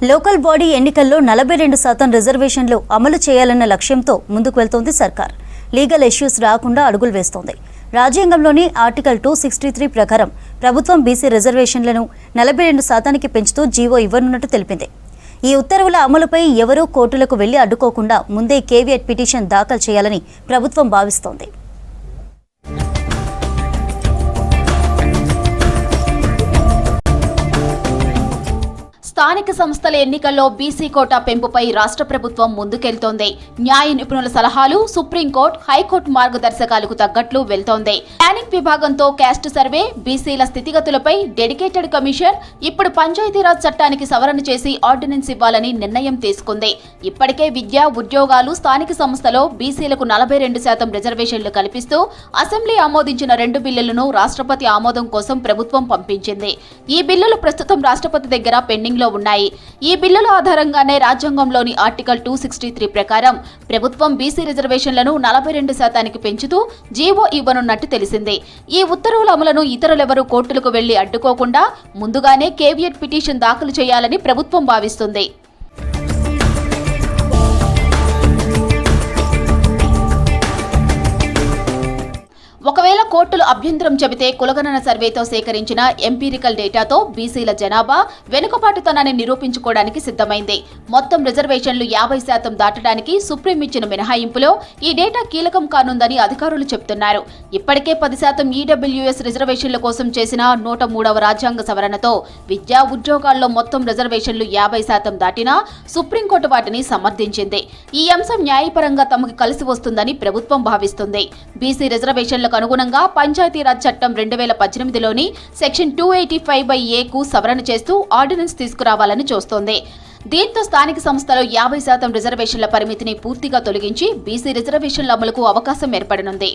Local body ఎన్నికల్లో 42% రిజర్వేషన్లు అమలు చేయాలన్న లక్ష్యంతో ముందుకు వెళ్తోంది సర్కార్. లీగల్ ఇష్యూస్ రాకుండా అడుగులు వేస్తోంది. రాజ్యాంగంలోని ఆర్టికల్ 263 ప్రకారం ప్రభుత్వం బీసీ రిజర్వేషన్లను 42% పెంచుతూ జీవో ఇవ్వనున్నట్టు తెలిపింది. ఈ ఉత్తర్వుల అమలుపై ఎవరూ కోర్టులకు వెళ్లి అడ్డుకోకుండా ముందే కేవియట్ పిటిషన్ దాఖలు చేయాలని ప్రభుత్వం భావిస్తోంది. స్థానిక సంస్థల ఎన్నికల్లో బీసీ కోటా పెంపుపై రాష్ట్ర ప్రభుత్వం ముందుకెళ్తోంది. న్యాయ నిపుణుల సలహాలు, సుప్రీంకోర్టు, హైకోర్టు మార్గదర్శకాలకు తగ్గట్లు వెళ్తోంది. ప్లానింగ్ విభాగంతో క్యాస్ట్ సర్వే, బీసీల స్థితిగతులపై డెడికేటెడ్ కమిషన్ ఇప్పుడు పంచాయతీరాజ్ చట్టానికి సవరణ చేసి ఆర్డినెన్స్ ఇవ్వాలని నిర్ణయం తీసుకుంది. ఇప్పటికే విద్య, ఉద్యోగాలు, స్థానిక సంస్థలో బీసీలకు 42% రిజర్వేషన్లు కల్పిస్తూ అసెంబ్లీ ఆమోదించిన 2 బిల్లులను రాష్ట్రపతి ఆమోదం కోసం ప్రభుత్వం పంపించింది. ఈ బిల్లులు ప్రస్తుతం రాష్ట్రపతి దగ్గర పెండింగ్ ఉన్నాయి. ఈ బిల్లుల ఆధారంగానే రాజ్యాంగంలోని ఆర్టికల్ 263 ప్రకారం ప్రభుత్వం బీసీ రిజర్వేషన్లను 42% పెంచుతూ జీవో ఇవ్వనున్నట్టు తెలిసింది. ఈ ఉత్తర్వుల అమలును ఇతరులెవరూ కోర్టులకు వెళ్లి అడ్డుకోకుండా ముందుగానే కేవియట్ పిటిషన్ దాఖలు చేయాలని ప్రభుత్వం భావిస్తుంది. ఒకవేళ కోర్టులు అభ్యంతరం చెబితే కులగణన సర్వేతో సేకరించిన ఎంపీరికల్ డేటాతో బీసీల జనాభా వెనుకబాటుతనాన్ని నిరూపించుకోవడానికి సిద్ధమైంది. మొత్తం రిజర్వేషన్లు 50% దాటడానికి సుప్రీం ఇచ్చిన మినహాయింపులో ఈ డేటా కీలకం కానుందని అధికారులు చెబుతున్నారు. ఇప్పటికే 10% ఈడబ్ల్యూఎస్ రిజర్వేషన్ల కోసం చేసిన 103వ రాజ్యాంగ సవరణతో విద్యా, ఉద్యోగాల్లో మొత్తం రిజర్వేషన్లు 50% దాటినా సుప్రీంకోర్టు వాటిని సమర్థించింది. ఈ అంశం న్యాయపరంగా తమకు కలిసి వస్తుందని ప్రభుత్వం భావిస్తుంది. బీసీ రిజర్వేషన్ల అనుగుణంగా పంచాయతీరాజ్ చట్టం 2018లోని సెక్షన్ 285(a)కు సవరణ చేస్తూ ఆర్డినెన్స్ తీసుకురావాలని చూస్తోంది. దీంతో స్థానిక సంస్థలో 50% రిజర్వేషన్ల పరిమితిని పూర్తిగా తొలగించి బీసీ రిజర్వేషన్ల అమలుకు అవకాశం ఏర్పడనుంది.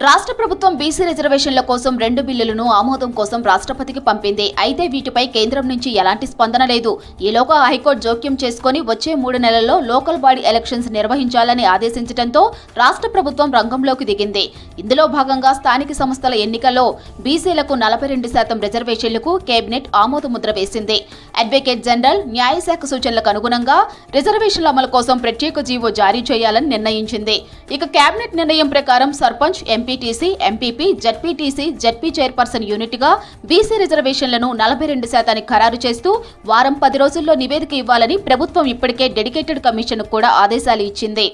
రాష్ట్ర ప్రభుత్వం బీసీ రిజర్వేషన్ల కోసం 2 బిల్లులను ఆమోదం కోసం రాష్ట్రపతికి పంపింది. అయితే వీటిపై కేంద్రం నుంచి ఎలాంటి స్పందన లేదు. ఈలోగా హైకోర్టు జోక్యం చేసుకుని వచ్చే 3 నెలల్లో లోకల్ బాడీ ఎలక్షన్స్ నిర్వహించాలని ఆదేశించడంతో రాష్ట్ర ప్రభుత్వం రంగంలోకి దిగింది. ఇందులో భాగంగా స్థానిక సంస్థల ఎన్నికల్లో బీసీలకు 42% రిజర్వేషన్లకు కేబినెట్ ఆమోద ముద్ర వేసింది. అడ్వకేట్ జనరల్ న్యాయశాఖ సూచనలకు అనుగుణంగా రిజర్వేషన్ల అమలు కోసం ప్రత్యేక జీవో జారీ చేయాలని నిర్ణయించింది. ఇక కేబినెట్ నిర్ణయం ప్రకారం sarpanch, MPTC, MPP, ZPTC, ZP chairperson యూనిట్గా బీసీ రిజర్వేషన్లను 42% ఖరారు చేస్తూ వారం 10 రోజుల్లో నివేదిక ఇవ్వాలని ప్రభుత్వం ఇప్పటికే డెడికేటెడ్ కమిషన్కు కూడా ఆదేశాలు ఇచ్చింది.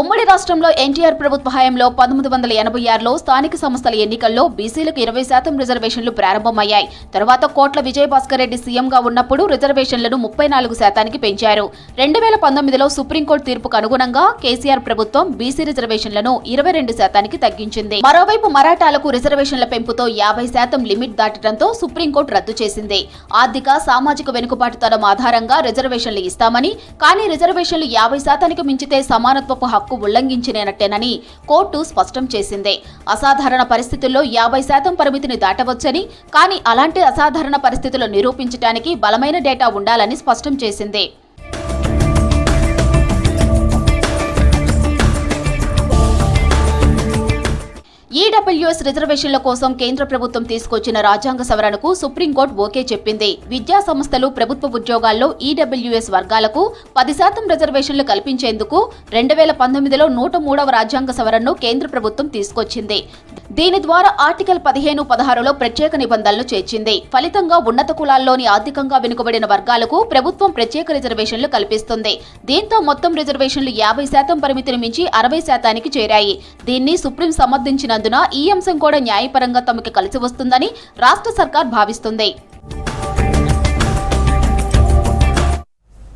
ఉమ్మడి రాష్ట్రంలో ఎన్టీఆర్ ప్రభుత్వ హయాంలో 1986లో స్థానిక సంస్థల ఎన్నికల్లో బీసీలకు 20% రిజర్వేషన్లు ప్రారంభమయ్యాయి. తర్వాత కోట్ల విజయభాస్కర్ రెడ్డి సీఎంగా ఉన్నప్పుడు రిజర్వేషన్లను 34%కి పెంచారు. 2019లో సుప్రీంకోర్టు తీర్పుకు అనుగుణంగా కేసీఆర్ ప్రభుత్వం బీసీ రిజర్వేషన్లను 22%కి తగ్గించింది. మరోవైపు మరాఠాలకు రిజర్వేషన్ల పెంపుతో 50% లిమిట్ దాటడంతో సుప్రీంకోర్టు రద్దు చేసింది. ఆర్థిక, సామాజిక వెనుకబాటుతనం ఆధారంగా రిజర్వేషన్లు ఇస్తామని, కానీ రిజర్వేషన్లు 50%కి మించితే సమానత్వపు హక్కు ఉల్లంఘించినట్టేనని కోర్టు స్పష్టం చేసింది. అసాధారణ పరిస్థితుల్లో 50% పరిమితిని దాటవచ్చని, కానీ అలాంటి అసాధారణ పరిస్థితులు నిరూపించడానికి బలమైన డేటా ఉండాలని స్పష్టం చేసింది. ఈడబ్ల్యూఎస్ రిజర్వేషన్ల కోసం కేంద్ర ప్రభుత్వం తీసుకొచ్చిన రాజ్యాంగ సవరణకు సుప్రీంకోర్టు ఓకే చెప్పింది. విద్యా సంస్థలు, ప్రభుత్వ ఉద్యోగాల్లో ఈడబ్ల్యూఎస్ వర్గాలకు 10% రిజర్వేషన్లు కల్పించేందుకు 2019లో 103వ రాజ్యాంగ సవరణను కేంద్ర ప్రభుత్వం తీసుకొచ్చింది. దీని ద్వారా ఆర్టికల్ 15, 16లో ప్రత్యేక నిబంధనలు చేర్చింది. ఫలితంగా ఉన్నత కులాల్లోని ఆర్థికంగా వెనుకబడిన వర్గాలకు ప్రభుత్వం ప్రత్యేక రిజర్వేషన్లు కల్పిస్తుంది. దీంతో మొత్తం రిజర్వేషన్లు 50% పరిమితిని మించి 60%కి చేరాయి. దీన్ని సుప్రీం సమర్థించిన ఈ అంశం కూడా న్యాయపరంగా తమకు కలిసి వస్తుందని రాష్ట్ర సర్కార్ భావిస్తుంది.